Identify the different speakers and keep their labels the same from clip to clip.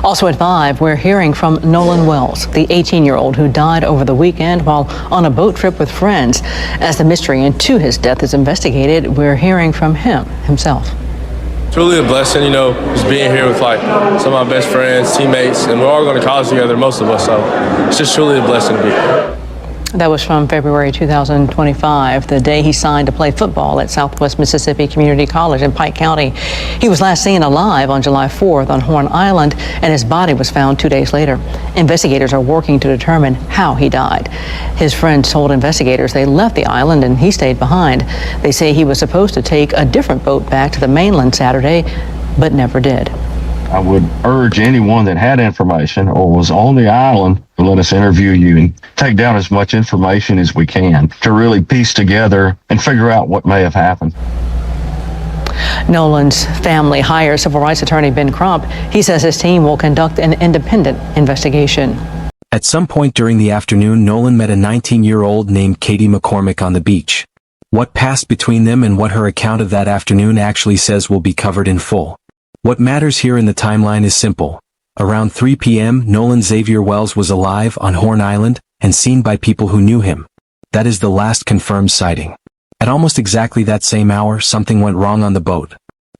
Speaker 1: Also at 5, we're hearing from Nolan Wells, the 18-year-old who died over the weekend while on a boat trip with friends. As the mystery into his death is investigated, we're hearing from him himself.
Speaker 2: Truly a blessing, just being here with some of my best friends, teammates, and we're all going to college together, most of us, so it's just truly a blessing to be here.
Speaker 1: That was from February 2025, the day he signed to play football at Southwest Mississippi Community College in Pike County. He was last seen alive on July 4th on Horn Island, and his body was found 2 days later. Investigators are working to determine how he died. His friends told investigators they left the island and he stayed behind. They say he was supposed to take a different boat back to the mainland Saturday, but never did.
Speaker 3: I would urge anyone that had information or was on the island to let us interview you and take down as much information as we can to really piece together and figure out what may have happened.
Speaker 1: Nolan's family hired civil rights attorney Ben Crump. He says his team will conduct an independent investigation.
Speaker 4: At some point during the afternoon, Nolan met a 19-year-old named Katie McCormick on the beach. What passed between them and what her account of that afternoon actually says will be covered in full. What matters here in the timeline is simple. Around 3 p.m., Nolan Xavier Wells was alive on Horn Island and seen by people who knew him. That is the last confirmed sighting. At almost exactly that same hour, something went wrong on the boat.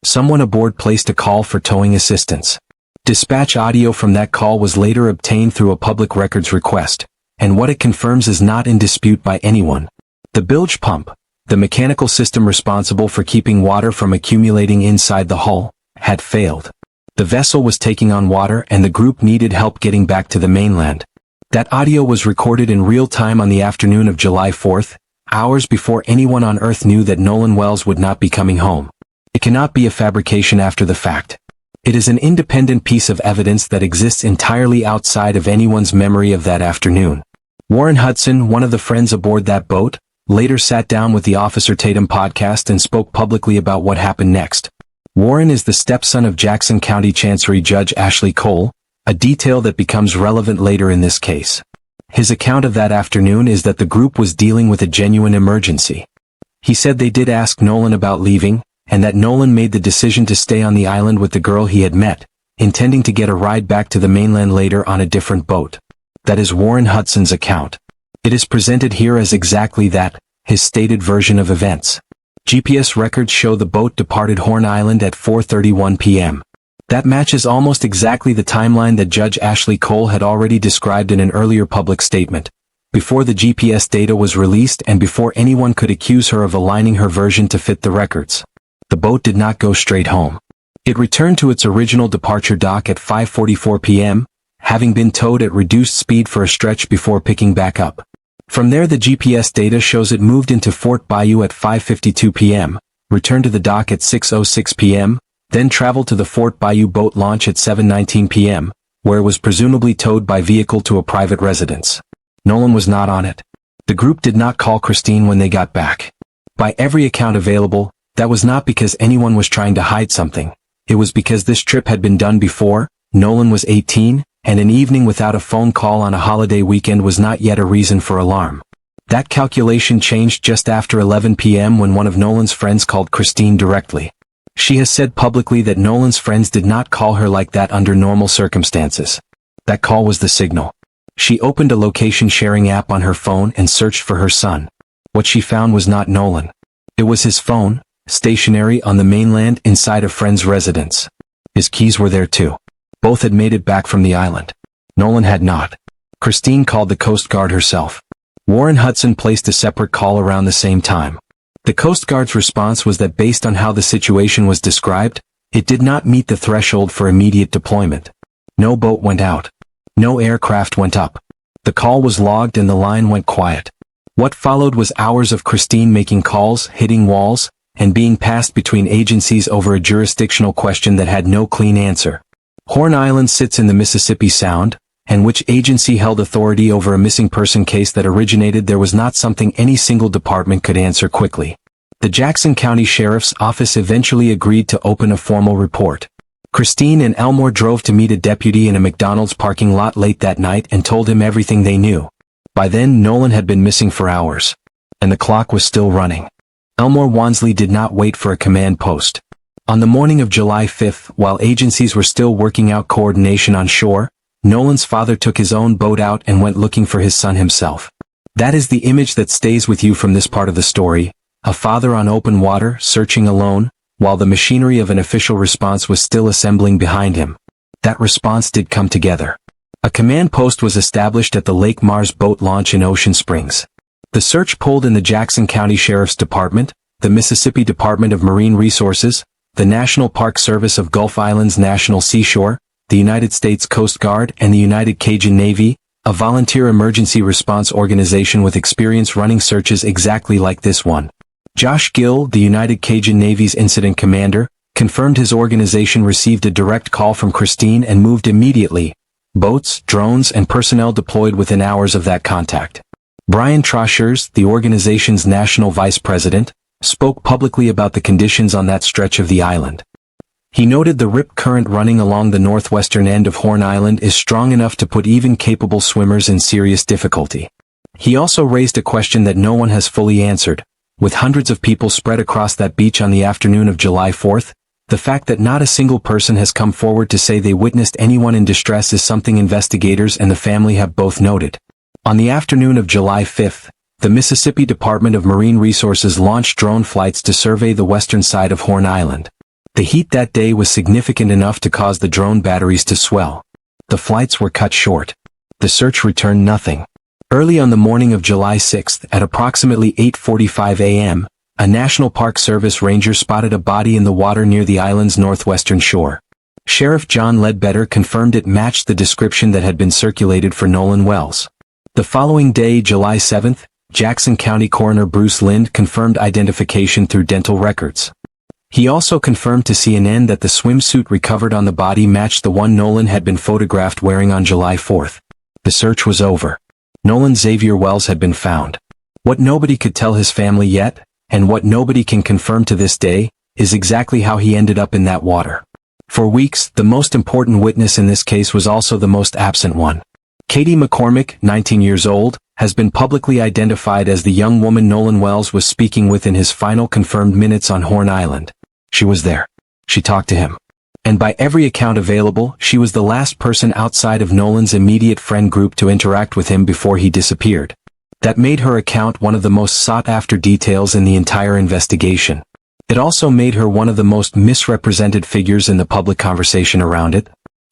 Speaker 4: Someone aboard placed a call for towing assistance. Dispatch audio from that call was later obtained through a public records request, and what it confirms is not in dispute by anyone. The bilge pump, the mechanical system responsible for keeping water from accumulating inside the hull, had failed. The vessel was taking on water and the group needed help getting back to the mainland. That audio was recorded in real time on the afternoon of July 4th, hours before anyone on Earth knew that Nolan Wells would not be coming home. It cannot be a fabrication after the fact. It is an independent piece of evidence that exists entirely outside of anyone's memory of that afternoon. Warren Hudson, one of the friends aboard that boat, later sat down with the Officer Tatum podcast and spoke publicly about what happened next. Warren is the stepson of Jackson County Chancery Judge Ashley Cole, a detail that becomes relevant later in this case. His account of that afternoon is that the group was dealing with a genuine emergency. He said they did ask Nolan about leaving, and that Nolan made the decision to stay on the island with the girl he had met, intending to get a ride back to the mainland later on a different boat. That is Warren Hudson's account. It is presented here as exactly that, his stated version of events. GPS records show the boat departed Horn Island at 4:31 p.m. That matches almost exactly the timeline that Judge Ashley Cole had already described in an earlier public statement, before the GPS data was released and before anyone could accuse her of aligning her version to fit the records. The boat did not go straight home. It returned to its original departure dock at 5:44 p.m., having been towed at reduced speed for a stretch before picking back up. From there, the GPS data shows it moved into Fort Bayou at 5:52 p.m., returned to the dock at 6:06 p.m., then traveled to the Fort Bayou boat launch at 7:19 p.m., where it was presumably towed by vehicle to a private residence. Nolan was not on it. The group did not call Christine when they got back. By every account available, that was not because anyone was trying to hide something. It was because this trip had been done before, Nolan was 18, and an evening without a phone call on a holiday weekend was not yet a reason for alarm. That calculation changed just after 11 p.m. when one of Nolan's friends called Christine directly. She has said publicly that Nolan's friends did not call her like that under normal circumstances. That call was the signal. She opened a location sharing app on her phone and searched for her son. What she found was not Nolan. It was his phone, stationary on the mainland inside a friend's residence. His keys were there too. Both had made it back from the island. Nolan had not. Christine called the Coast Guard herself. Warren Hudson placed a separate call around the same time. The Coast Guard's response was that based on how the situation was described, it did not meet the threshold for immediate deployment. No boat went out. No aircraft went up. The call was logged and the line went quiet. What followed was hours of Christine making calls, hitting walls, and being passed between agencies over a jurisdictional question that had no clean answer. Horn Island sits in the Mississippi Sound, and which agency held authority over a missing person case that originated there was not something any single department could answer quickly. The Jackson County Sheriff's Office eventually agreed to open a formal report. Christine and Elmore drove to meet a deputy in a McDonald's parking lot late that night and told him everything they knew. By then, Nolan had been missing for hours, and the clock was still running. Elmore Wansley did not wait for a command post. On the morning of July 5th, while agencies were still working out coordination on shore, Nolan's father took his own boat out and went looking for his son himself. That is the image that stays with you from this part of the story, a father on open water, searching alone, while the machinery of an official response was still assembling behind him. That response did come together. A command post was established at the Lake Mars boat launch in Ocean Springs. The search pulled in the Jackson County Sheriff's Department, the Mississippi Department of Marine Resources, the National Park Service of Gulf Islands National Seashore, the United States Coast Guard, and the United Cajun Navy, a volunteer emergency response organization with experience running searches exactly like this one. Josh Gill, the United Cajun Navy's incident commander, confirmed his organization received a direct call from Christine and moved immediately. Boats, drones, and personnel deployed within hours of that contact. Brian Troshers, the organization's national vice president, spoke publicly about the conditions on that stretch of the island. He noted the rip current running along the northwestern end of Horn Island is strong enough to put even capable swimmers in serious difficulty. He also raised a question that no one has fully answered. With hundreds of people spread across that beach on the afternoon of July 4th, the fact that not a single person has come forward to say they witnessed anyone in distress is something investigators and the family have both noted. On the afternoon of July 5th, the Mississippi Department of Marine Resources launched drone flights to survey the western side of Horn Island. The heat that day was significant enough to cause the drone batteries to swell. The flights were cut short. The search returned nothing. Early on the morning of July 6th, at approximately 8:45 a.m., a National Park Service ranger spotted a body in the water near the island's northwestern shore. Sheriff John Ledbetter confirmed it matched the description that had been circulated for Nolan Wells. The following day, July 7th, Jackson County Coroner Bruce Lind confirmed identification through dental records. He also confirmed to CNN that the swimsuit recovered on the body matched the one Nolan had been photographed wearing on July 4th. The search was over. Nolan Xavier Wells had been found. What nobody could tell his family yet, and what nobody can confirm to this day, is exactly how he ended up in that water. For weeks, the most important witness in this case was also the most absent one. Katie McCormick, 19 years old, has been publicly identified as the young woman Nolan Wells was speaking with in his final confirmed minutes on Horn Island. She was there. She talked to him. And by every account available, she was the last person outside of Nolan's immediate friend group to interact with him before he disappeared. That made her account one of the most sought-after details in the entire investigation. It also made her one of the most misrepresented figures in the public conversation around it.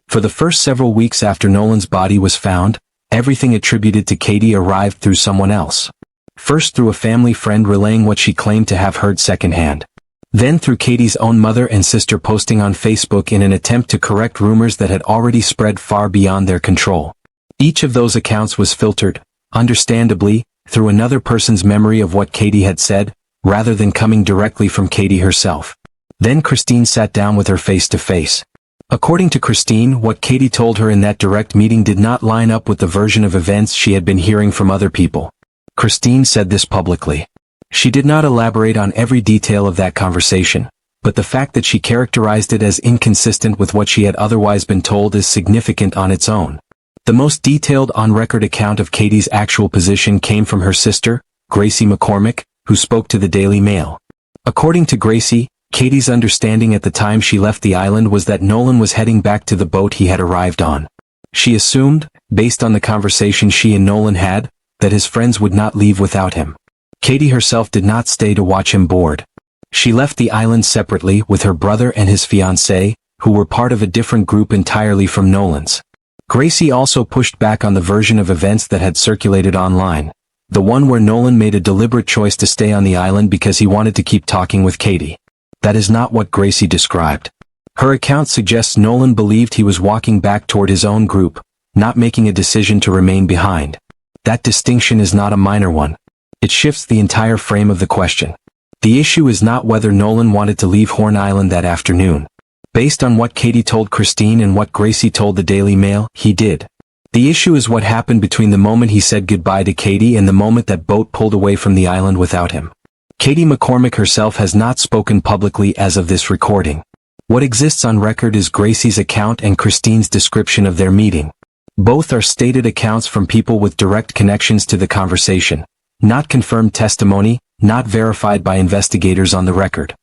Speaker 4: For the first several weeks after Nolan's body was found, everything attributed to Katie arrived through someone else. First through a family friend relaying what she claimed to have heard secondhand. Then through Katie's own mother and sister posting on Facebook in an attempt to correct rumors that had already spread far beyond their control. Each of those accounts was filtered, understandably, through another person's memory of what Katie had said, rather than coming directly from Katie herself. Then Christine sat down with her face to face. According to Christine, what Katie told her in that direct meeting did not line up with the version of events she had been hearing from other people. Christine said this publicly. She did not elaborate on every detail of that conversation, but the fact that she characterized it as inconsistent with what she had otherwise been told is significant on its own. The most detailed on-record account of Katie's actual position came from her sister, Gracie McCormick, who spoke to the Daily Mail. According to Gracie, Katie's understanding at the time she left the island was that Nolan was heading back to the boat he had arrived on. She assumed, based on the conversation she and Nolan had, that his friends would not leave without him. Katie herself did not stay to watch him board. She left the island separately with her brother and his fiancée, who were part of a different group entirely from Nolan's. Gracie also pushed back on the version of events that had circulated online, the one where Nolan made a deliberate choice to stay on the island because he wanted to keep talking with Katie. That is not what Gracie described. Her account suggests Nolan believed he was walking back toward his own group, not making a decision to remain behind. That distinction is not a minor one. It shifts the entire frame of the question. The issue is not whether Nolan wanted to leave Horn Island that afternoon. Based on what Katie told Christine and what Gracie told the Daily Mail, he did. The issue is what happened between the moment he said goodbye to Katie and the moment that boat pulled away from the island without him. Katie McCormick herself has not spoken publicly as of this recording. What exists on record is Gracie's account and Christine's description of their meeting. Both are stated accounts from people with direct connections to the conversation, not confirmed testimony, not verified by investigators on the record.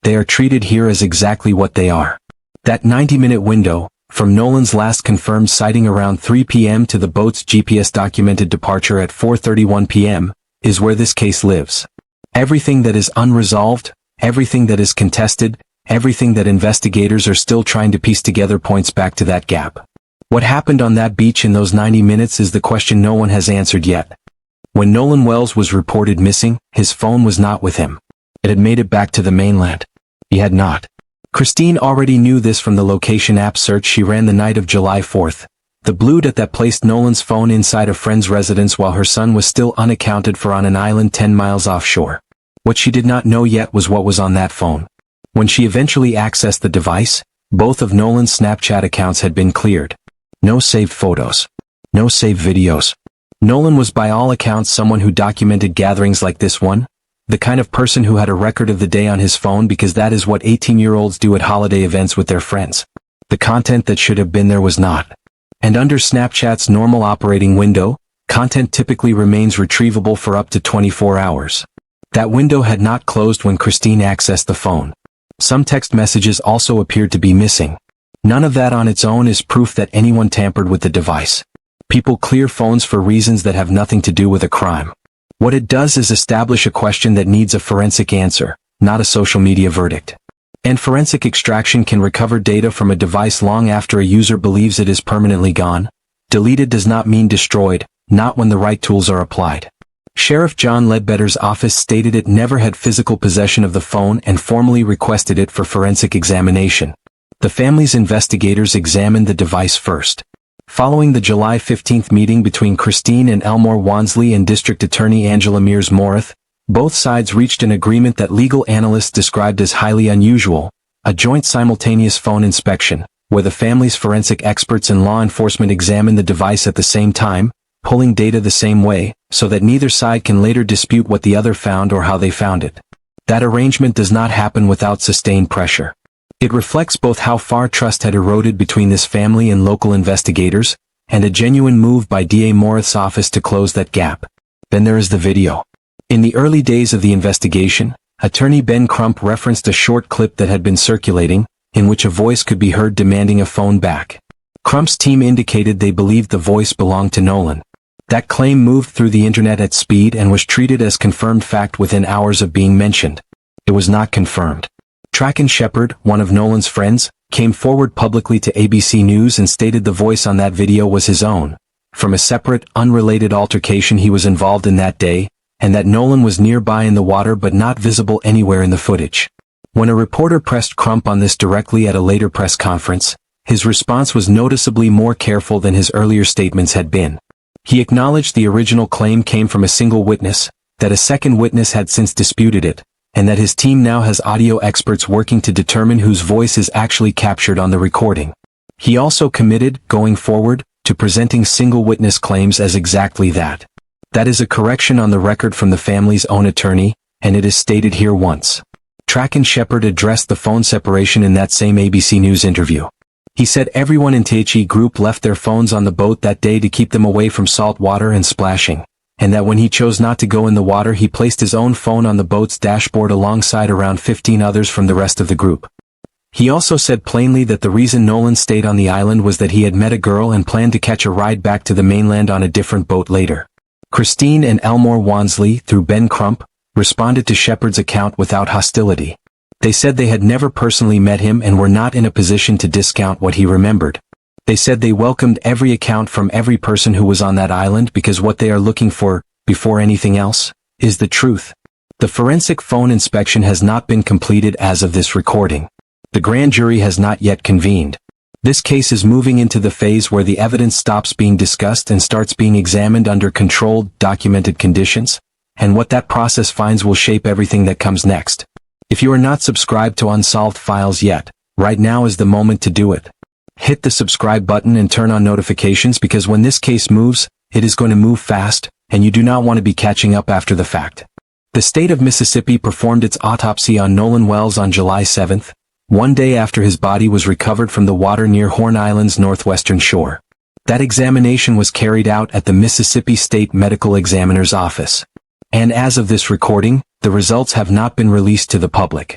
Speaker 4: they are treated here as exactly what they are. That 90-minute window, from Nolan's last confirmed sighting around 3 p.m. to the boat's GPS-documented departure at 4:31 p.m., is where this case lives. Everything that is unresolved, everything that is contested, everything that investigators are still trying to piece together points back to that gap. What happened on that beach in those 90 minutes is the question no one has answered yet. When Nolan Wells was reported missing, his phone was not with him. It had made it back to the mainland. He had not. Christine already knew this from the location app search she ran the night of July 4th. The blue dot that placed Nolan's phone inside a friend's residence while her son was still unaccounted for on an island 10 miles offshore. What she did not know yet was what was on that phone. When she eventually accessed the device, both of Nolan's Snapchat accounts had been cleared. No saved photos. No saved videos. Nolan was by all accounts someone who documented gatherings like this one, the kind of person who had a record of the day on his phone because that is what 18-year-olds do at holiday events with their friends. The content that should have been there was not. And under Snapchat's normal operating window, content typically remains retrievable for up to 24 hours. That window had not closed when Christine accessed the phone. Some text messages also appeared to be missing. None of that on its own is proof that anyone tampered with the device. People clear phones for reasons that have nothing to do with a crime. What it does is establish a question that needs a forensic answer, not a social media verdict. And forensic extraction can recover data from a device long after a user believes it is permanently gone. Deleted does not mean destroyed, not when the right tools are applied. Sheriff John Ledbetter's office stated it never had physical possession of the phone and formally requested it for forensic examination. The family's investigators examined the device first. Following the July 15th meeting between Christine and Elmore Wansley and District Attorney Angela Mears-Morath, both sides reached an agreement that legal analysts described as highly unusual, a joint simultaneous phone inspection, where the family's forensic experts and law enforcement examined the device at the same time, pulling data the same way, so that neither side can later dispute what the other found or how they found it. That arrangement does not happen without sustained pressure. It reflects both how far trust had eroded between this family and local investigators, and a genuine move by DA Morath's office to close that gap. Then there is the video. In the early days of the investigation, attorney Ben Crump referenced a short clip that had been circulating, in which a voice could be heard demanding a phone back. Crump's team indicated they believed the voice belonged to Nolan. That claim moved through the internet at speed and was treated as confirmed fact within hours of being mentioned. It was not confirmed. Tracken Shepard, one of Nolan's friends, came forward publicly to ABC News and stated the voice on that video was his own, from a separate, unrelated altercation he was involved in that day, and that Nolan was nearby in the water but not visible anywhere in the footage. When a reporter pressed Crump on this directly at a later press conference, his response was noticeably more careful than his earlier statements had been. He acknowledged the original claim came from a single witness, that a second witness had since disputed it, and that his team now has audio experts working to determine whose voice is actually captured on the recording. He also committed, going forward, to presenting single witness claims as exactly that. That is a correction on the record from the family's own attorney, and it is stated here once. Tracken Shepard addressed the phone separation in that same ABC News interview. He said everyone in THE Group left their phones on the boat that day to keep them away from salt water and splashing, and that when he chose not to go in the water he placed his own phone on the boat's dashboard alongside around 15 others from the rest of the group. He also said plainly that the reason Nolan stayed on the island was that he had met a girl and planned to catch a ride back to the mainland on a different boat later. Christine and Elmore Wansley, through Ben Crump, responded to Shepard's account without hostility. They said they had never personally met him and were not in a position to discount what he remembered. They said they welcomed every account from every person who was on that island because what they are looking for, before anything else, is the truth. The forensic phone inspection has not been completed as of this recording. The grand jury has not yet convened. This case is moving into the phase where the evidence stops being discussed and starts being examined under controlled, documented conditions, and what that process finds will shape everything that comes next. If you are not subscribed to Unsolved Files yet, right now is the moment to do it. Hit the subscribe button and turn on notifications because when this case moves, it is going to move fast, and you do not want to be catching up after the fact. The state of Mississippi performed its autopsy on Nolan Wells on July 7th, one day after his body was recovered from the water near Horn Island's northwestern shore. That examination was carried out at the Mississippi State Medical Examiner's Office. And as of this recording, the results have not been released to the public.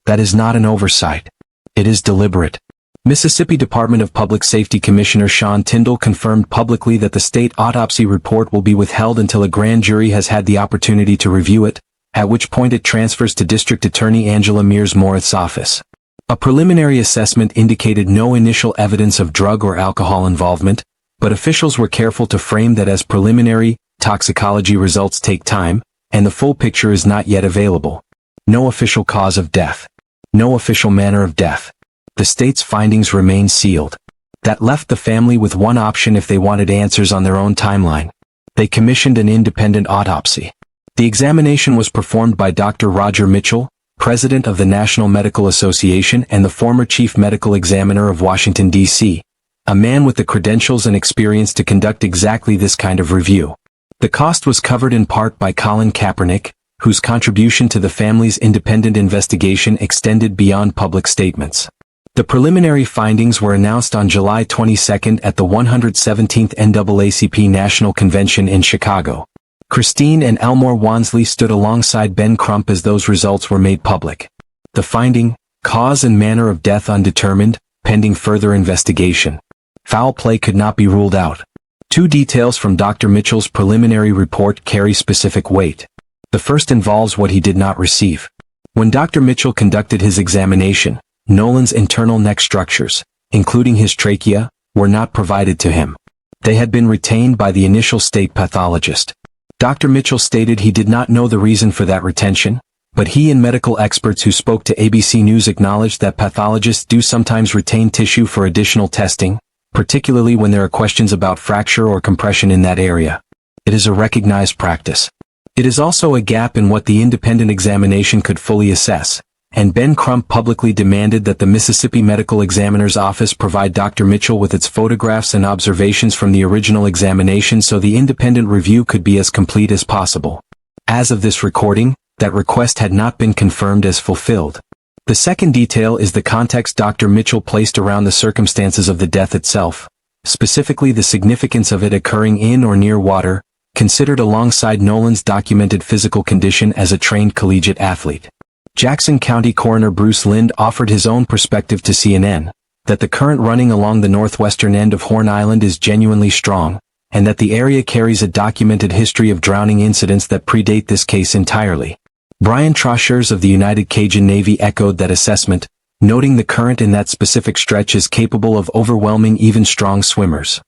Speaker 4: That is not an oversight. It is deliberate. Mississippi Department of Public Safety Commissioner Sean Tyndall confirmed publicly that the state autopsy report will be withheld until a grand jury has had the opportunity to review it, at which point it transfers to District Attorney Angela Mears-Morith's office. A preliminary assessment indicated no initial evidence of drug or alcohol involvement, but officials were careful to frame that as preliminary. Toxicology results take time, and the full picture is not yet available. No official cause of death. No official manner of death. The state's findings remain sealed. That left the family with one option if they wanted answers on their own timeline. They commissioned an independent autopsy. The examination was performed by Dr. Roger Mitchell, president of the National Medical Association and the former chief medical examiner of Washington, D.C., a man with the credentials and experience to conduct exactly this kind of review. The cost was covered in part by Colin Kaepernick, whose contribution to the family's independent investigation extended beyond public statements. The preliminary findings were announced on July 22 at the 117th NAACP National Convention in Chicago. Christine and Elmore Wansley stood alongside Ben Crump as those results were made public. The finding, cause and manner of death undetermined, pending further investigation. Foul play could not be ruled out. Two details from Dr. Mitchell's preliminary report carry specific weight. The first involves what he did not receive. When Dr. Mitchell conducted his examination, Nolan's internal neck structures, including his trachea, were not provided to him. They had been retained by the initial state pathologist. Dr. Mitchell stated he did not know the reason for that retention, but he and medical experts who spoke to ABC News acknowledged that pathologists do sometimes retain tissue for additional testing, particularly when there are questions about fracture or compression in that area. It is a recognized practice. It is also a gap in what the independent examination could fully assess, and Ben Crump publicly demanded that the Mississippi Medical Examiner's Office provide Dr. Mitchell with its photographs and observations from the original examination so the independent review could be as complete as possible. As of this recording, that request had not been confirmed as fulfilled. The second detail is the context Dr. Mitchell placed around the circumstances of the death itself, specifically the significance of it occurring in or near water, considered alongside Nolan's documented physical condition as a trained collegiate athlete. Jackson County Coroner Bruce Lind offered his own perspective to CNN, that the current running along the northwestern end of Horn Island is genuinely strong, and that the area carries a documented history of drowning incidents that predate this case entirely. Brian Trauschers of the United Cajun Navy echoed that assessment, noting the current in that specific stretch is capable of overwhelming even strong swimmers.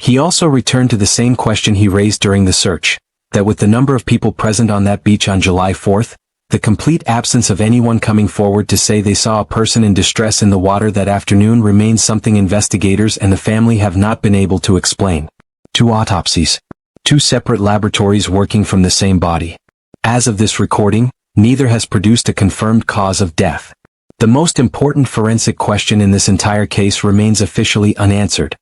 Speaker 4: He also returned to the same question he raised during the search, that with the number of people present on that beach on July 4th, the complete absence of anyone coming forward to say they saw a person in distress in the water that afternoon remains something investigators and the family have not been able to explain. 2 autopsies. 2 separate laboratories working from the same body. As of this recording, neither has produced a confirmed cause of death. The most important forensic question in this entire case remains officially unanswered.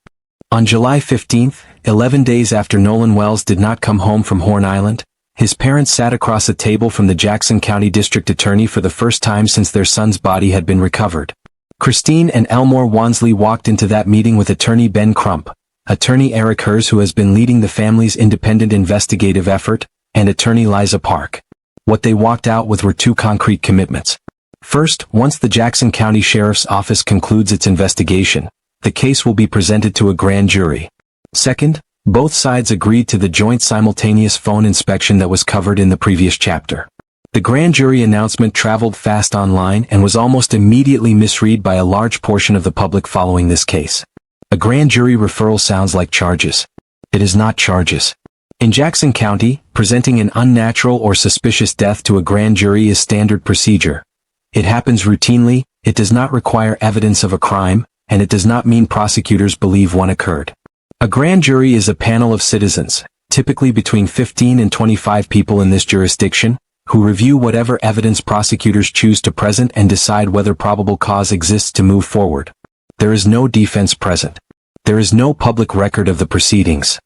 Speaker 4: On July 15th, 11 days after Nolan Wells did not come home from Horn Island, his parents sat across a table from the Jackson County District Attorney for the first time since their son's body had been recovered. Christine and Elmore Wansley walked into that meeting with attorney Ben Crump, attorney Eric Hers who has been leading the family's independent investigative effort, and attorney Liza Park. What they walked out with were 2 concrete commitments. First, once the Jackson County Sheriff's Office concludes its investigation, the case will be presented to a grand jury. Second, both sides agreed to the joint simultaneous phone inspection that was covered in the previous chapter. The grand jury announcement traveled fast online and was almost immediately misread by a large portion of the public following this case. A grand jury referral sounds like charges. It is not charges. In Jackson County, presenting an unnatural or suspicious death to a grand jury is standard procedure. It happens routinely, it does not require evidence of a crime, and it does not mean prosecutors believe one occurred. A grand jury is a panel of citizens, typically between 15 and 25 people in this jurisdiction, who review whatever evidence prosecutors choose to present and decide whether probable cause exists to move forward. There is no defense present. There is no public record of the proceedings.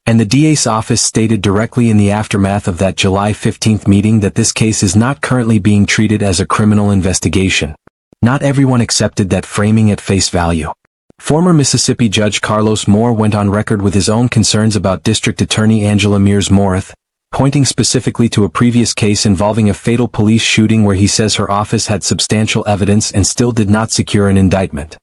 Speaker 4: And the DA's office stated directly in the aftermath of that July 15th meeting that this case is not currently being treated as a criminal investigation. Not everyone accepted that framing at face value. Former Mississippi Judge Carlos Moore went on record with his own concerns about District Attorney Angela Mears-Morith, pointing specifically to a previous case involving a fatal police shooting where he says her office had substantial evidence and still did not secure an indictment.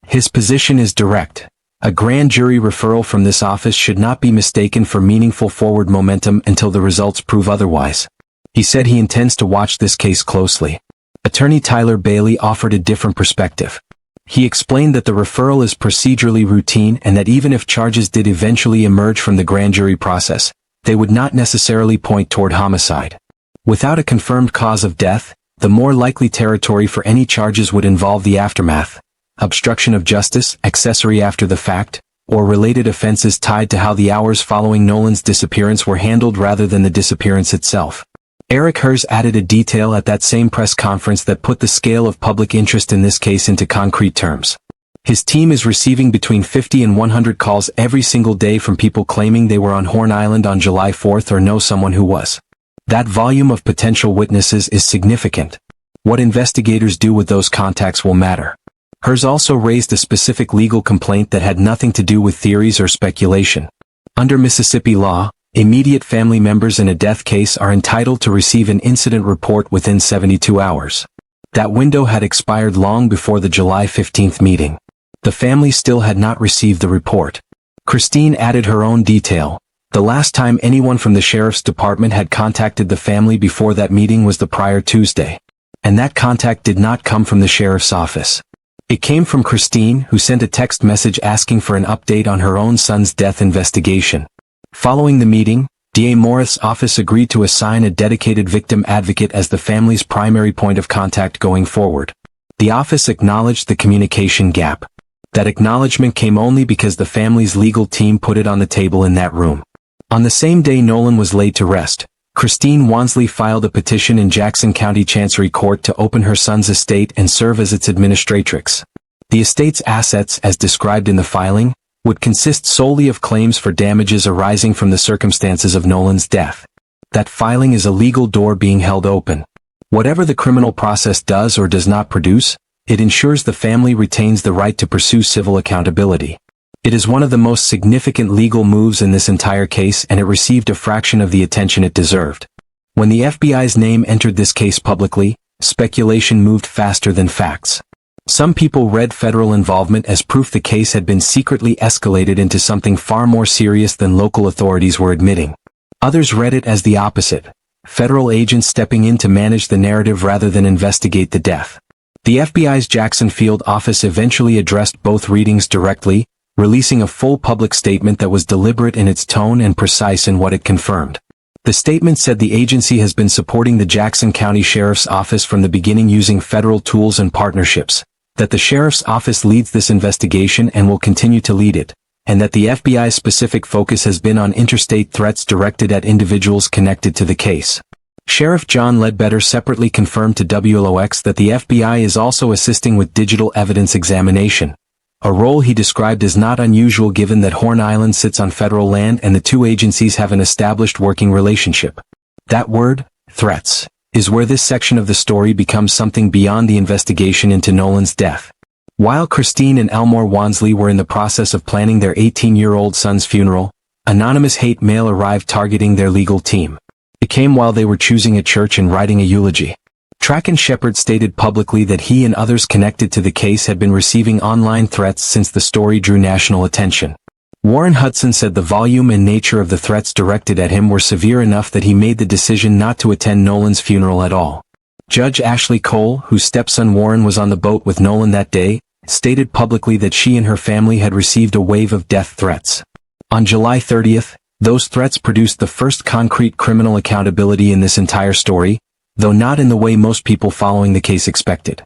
Speaker 4: His position is direct. A grand jury referral from this office should not be mistaken for meaningful forward momentum until the results prove otherwise. He said he intends to watch this case closely. Attorney Tyler Bailey offered a different perspective. He explained that the referral is procedurally routine and that even if charges did eventually emerge from the grand jury process, they would not necessarily point toward homicide. Without a confirmed cause of death, the more likely territory for any charges would involve the aftermath, obstruction of justice, accessory after the fact, or related offenses tied to how the hours following Nolan's disappearance were handled rather than the disappearance itself. Eric Hers added a detail at that same press conference that put the scale of public interest in this case into concrete terms. His team is receiving between 50 and 100 calls every single day from people claiming they were on Horn Island on July 4th or know someone who was. That volume of potential witnesses is significant. What investigators do with those contacts will matter. Hers also raised a specific legal complaint that had nothing to do with theories or speculation. Under Mississippi law, immediate family members in a death case are entitled to receive an incident report within 72 hours. That window had expired long before the July 15th meeting. The family still had not received the report. Christine added her own detail. The last time anyone from the sheriff's department had contacted the family before that meeting was the prior Tuesday. And that contact did not come from the sheriff's office. It came from Christine, who sent a text message asking for an update on her own son's death investigation. Following the meeting, DA Morris' office agreed to assign a dedicated victim advocate as the family's primary point of contact going forward. The office acknowledged the communication gap. That acknowledgement came only because the family's legal team put it on the table in that room. On the same day Nolan was laid to rest, Christine Wansley filed a petition in Jackson County Chancery Court to open her son's estate and serve as its administratrix. The estate's assets, as described in the filing, would consist solely of claims for damages arising from the circumstances of Nolan's death. That filing is a legal door being held open. Whatever the criminal process does or does not produce, it ensures the family retains the right to pursue civil accountability. It is one of the most significant legal moves in this entire case, and it received a fraction of the attention it deserved. When the FBI's name entered this case publicly, speculation moved faster than facts. Some people read federal involvement as proof the case had been secretly escalated into something far more serious than local authorities were admitting. Others read it as the opposite: federal agents stepping in to manage the narrative rather than investigate the death. The FBI's Jackson Field office eventually addressed both readings directly, releasing a full public statement that was deliberate in its tone and precise in what it confirmed. The statement said the agency has been supporting the Jackson County Sheriff's Office from the beginning using federal tools and partnerships, that the Sheriff's Office leads this investigation and will continue to lead it, and that the FBI's specific focus has been on interstate threats directed at individuals connected to the case. Sheriff John Ledbetter separately confirmed to WLOX that the FBI is also assisting with digital evidence examination, a role he described as not unusual given that Horn Island sits on federal land and the two agencies have an established working relationship. That word, threats, is where this section of the story becomes something beyond the investigation into Nolan's death. While Christine and Elmore Wansley were in the process of planning their 18-year-old son's funeral, anonymous hate mail arrived targeting their legal team. It came while they were choosing a church and writing a eulogy. Tracken Shepard stated publicly that he and others connected to the case had been receiving online threats since the story drew national attention. Warren Hudson said the volume and nature of the threats directed at him were severe enough that he made the decision not to attend Nolan's funeral at all. Judge Ashley Cole, whose stepson Warren was on the boat with Nolan that day, stated publicly that she and her family had received a wave of death threats. On July 30th, those threats produced the first concrete criminal accountability in this entire story, though not in the way most people following the case expected.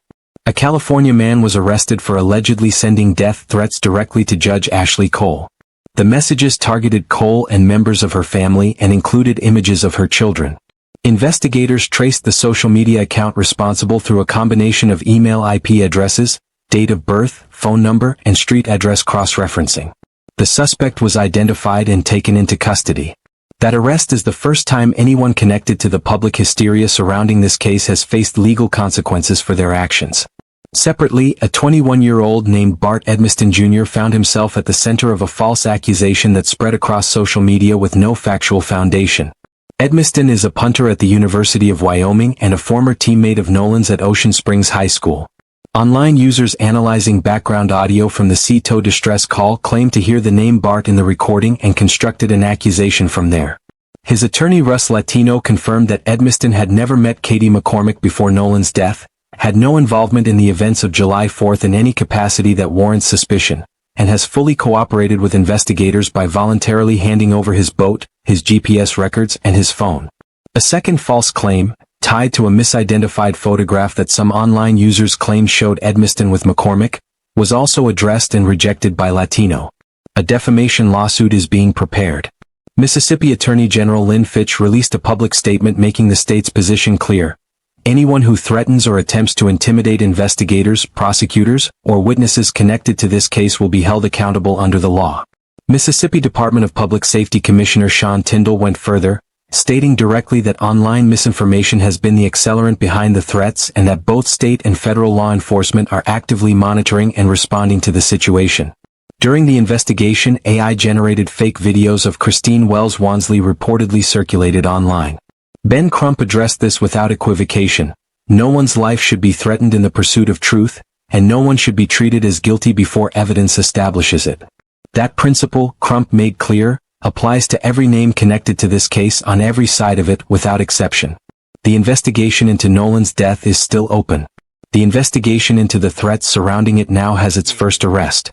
Speaker 4: A California man was arrested for allegedly sending death threats directly to Judge Ashley Cole. The messages targeted Cole and members of her family and included images of her children. Investigators traced the social media account responsible through a combination of email IP addresses, date of birth, phone number, and street address cross-referencing. The suspect was identified and taken into custody. That arrest is the first time anyone connected to the public hysteria surrounding this case has faced legal consequences for their actions. Separately, a 21-year-old named Bart Edmiston Jr. found himself at the center of a false accusation that spread across social media with no factual foundation. Edmiston is a punter at the University of Wyoming and a former teammate of Nolan's at Ocean Springs High School. Online users analyzing background audio from the CTO distress call claimed to hear the name Bart in the recording and constructed an accusation from there. His attorney Russ Latino confirmed that Edmiston had never met Katie McCormick before Nolan's death, had no involvement in the events of July 4th in any capacity that warrants suspicion, and has fully cooperated with investigators by voluntarily handing over his boat, his GPS records, and his phone. A second false claim, tied to a misidentified photograph that some online users claimed showed Edmiston with McCormick, was also addressed and rejected by Latino. A defamation lawsuit is being prepared. Mississippi Attorney General Lynn Fitch released a public statement making the state's position clear. Anyone who threatens or attempts to intimidate investigators, prosecutors, or witnesses connected to this case will be held accountable under the law. Mississippi Department of Public Safety Commissioner Sean Tyndall went further, stating directly that online misinformation has been the accelerant behind the threats and that both state and federal law enforcement are actively monitoring and responding to the situation. During the investigation, AI-generated fake videos of Christine Wells Wansley reportedly circulated online. Ben Crump addressed this without equivocation. No one's life should be threatened in the pursuit of truth, and no one should be treated as guilty before evidence establishes it. That principle, Crump made clear, applies to every name connected to this case on every side of it without exception. The investigation into Nolan's death is still open. The investigation into the threats surrounding it now has its first arrest.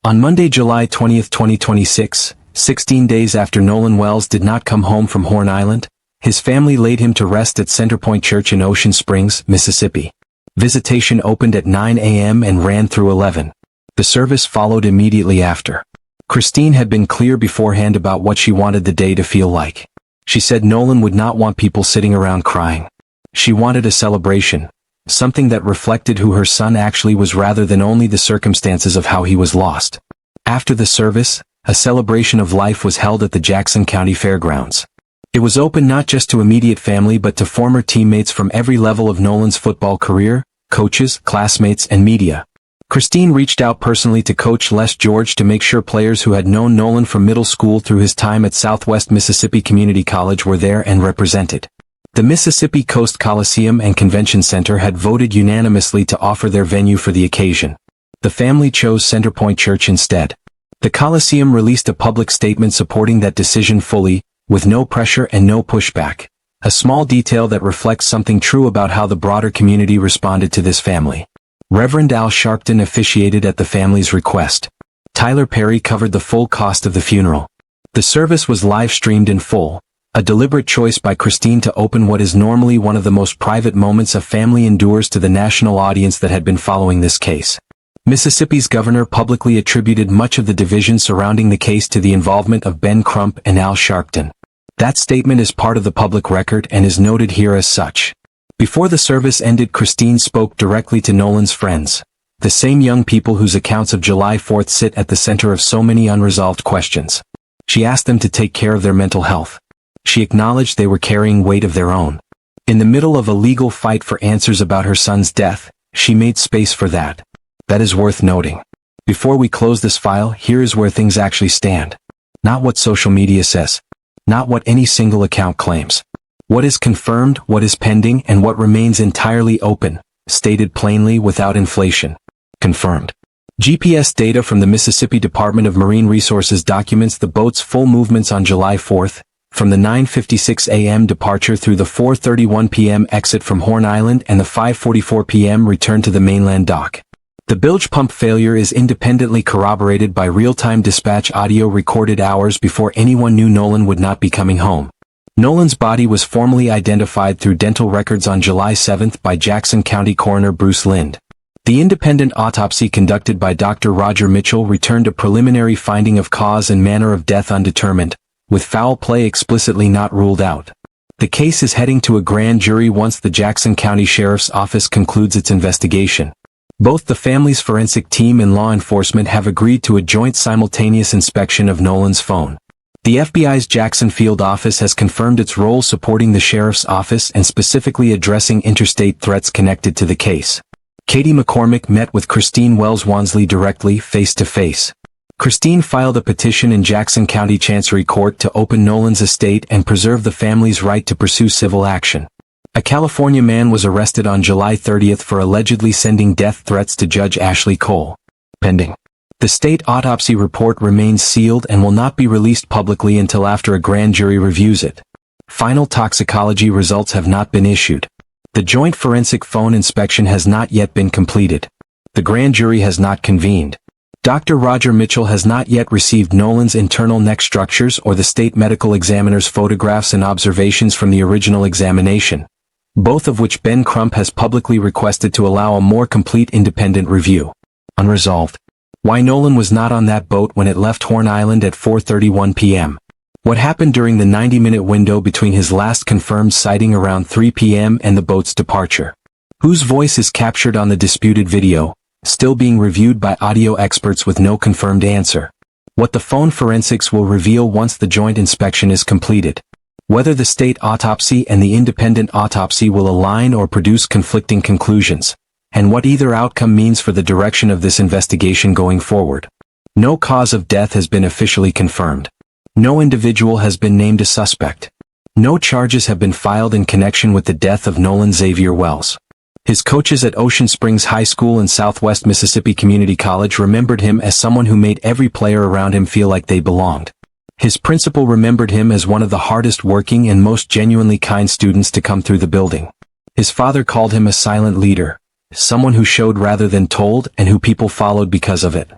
Speaker 4: On Monday, July 20, 2026, 16 days after Nolan Wells did not come home from Horn Island, his family laid him to rest at Centerpoint Church in Ocean Springs, Mississippi. Visitation opened at 9 a.m. and ran through 11. The service followed immediately after. Christine had been clear beforehand about what she wanted the day to feel like. She said Nolan would not want people sitting around crying. She wanted a celebration, something that reflected who her son actually was rather than only the circumstances of how he was lost. After the service, a celebration of life was held at the Jackson County Fairgrounds. It was open not just to immediate family but to former teammates from every level of Nolan's football career, coaches, classmates, and media. Christine reached out personally to Coach Les George to make sure players who had known Nolan from middle school through his time at Southwest Mississippi Community College were there and represented. The Mississippi Coast Coliseum and Convention Center had voted unanimously to offer their venue for the occasion. The family chose Centerpoint Church instead. The Coliseum released a public statement supporting that decision fully, with no pressure and no pushback. A small detail that reflects something true about how the broader community responded to this family. Reverend Al Sharpton officiated at the family's request. Tyler Perry covered the full cost of the funeral. The service was live-streamed in full, a deliberate choice by Christine to open what is normally one of the most private moments a family endures to the national audience that had been following this case. Mississippi's governor publicly attributed much of the division surrounding the case to the involvement of Ben Crump and Al Sharpton. That statement is part of the public record and is noted here as such. Before the service ended, Christine spoke directly to Nolan's friends, the same young people whose accounts of July 4th sit at the center of so many unresolved questions. She asked them to take care of their mental health. She acknowledged they were carrying weight of their own. In the middle of a legal fight for answers about her son's death, she made space for that. That is worth noting. Before we close this file, here is where things actually stand. Not what social media says. Not what any single account claims. What is confirmed, what is pending, and what remains entirely open, stated plainly without inflation. Confirmed. GPS data from the Mississippi Department of Marine Resources documents the boat's full movements on July 4th, from the 9:56 a.m. departure through the 4:31 p.m. exit from Horn Island and the 5:44 p.m. return to the mainland dock. The bilge pump failure is independently corroborated by real-time dispatch audio recorded hours before anyone knew Nolan would not be coming home. Nolan's body was formally identified through dental records on July 7th by Jackson County Coroner Bruce Lind. The independent autopsy conducted by Dr. Roger Mitchell returned a preliminary finding of cause and manner of death undetermined, with foul play explicitly not ruled out. The case is heading to a grand jury once the Jackson County Sheriff's Office concludes its investigation. Both the family's forensic team and law enforcement have agreed to a joint simultaneous inspection of Nolan's phone. The FBI's Jackson Field office has confirmed its role supporting the sheriff's office and specifically addressing interstate threats connected to the case. Katie McCormick met with Christine Wells Wansley directly, face-to-face. Christine filed a petition in Jackson County Chancery Court to open Nolan's estate and preserve the family's right to pursue civil action. A California man was arrested on July 30th for allegedly sending death threats to Judge Ashley Cole. Pending. The state autopsy report remains sealed and will not be released publicly until after a grand jury reviews it. Final toxicology results have not been issued. The joint forensic phone inspection has not yet been completed. The grand jury has not convened. Dr. Roger Mitchell has not yet received Nolan's internal neck structures or the state medical examiner's photographs and observations from the original examination, both of which Ben Crump has publicly requested to allow a more complete independent review. Unresolved. Why Nolan was not on that boat when it left Horn Island at 4:31 p.m. What happened during the 90-minute window between his last confirmed sighting around 3 p.m. and the boat's departure? Whose voice is captured on the disputed video, still being reviewed by audio experts with no confirmed answer? What the phone forensics will reveal once the joint inspection is completed. Whether the state autopsy and the independent autopsy will align or produce conflicting conclusions, and what either outcome means for the direction of this investigation going forward. No cause of death has been officially confirmed. No individual has been named a suspect. No charges have been filed in connection with the death of Nolan Xavier Wells. His coaches at Ocean Springs High School and Southwest Mississippi Community College remembered him as someone who made every player around him feel like they belonged. His principal remembered him as one of the hardest working and most genuinely kind students to come through the building. His father called him a silent leader, someone who showed rather than told and who people followed because of it.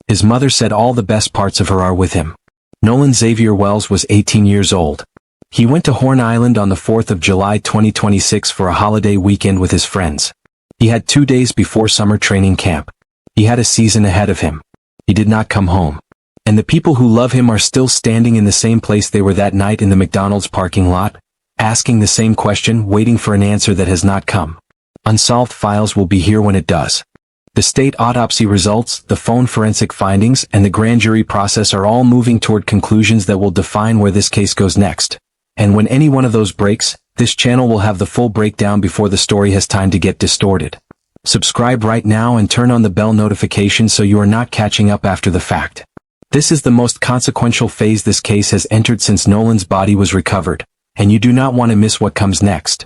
Speaker 4: His mother said all the best parts of her are with him. Nolan Xavier Wells was 18 years old. He went to Horn Island on the 4th of July 2026 for a holiday weekend with his friends. He had 2 days before summer training camp. He had a season ahead of him. He did not come home. And the people who love him are still standing in the same place they were that night in the McDonald's parking lot, asking the same question, waiting for an answer that has not come. Unsolved files will be here when it does. The state autopsy results, the phone forensic findings, and the grand jury process are all moving toward conclusions that will define where this case goes next. And when any one of those breaks, this channel will have the full breakdown before the story has time to get distorted. Subscribe right now and turn on the bell notification so you are not catching up after the fact. This is the most consequential phase this case has entered since Nolan's body was recovered, and you do not want to miss what comes next.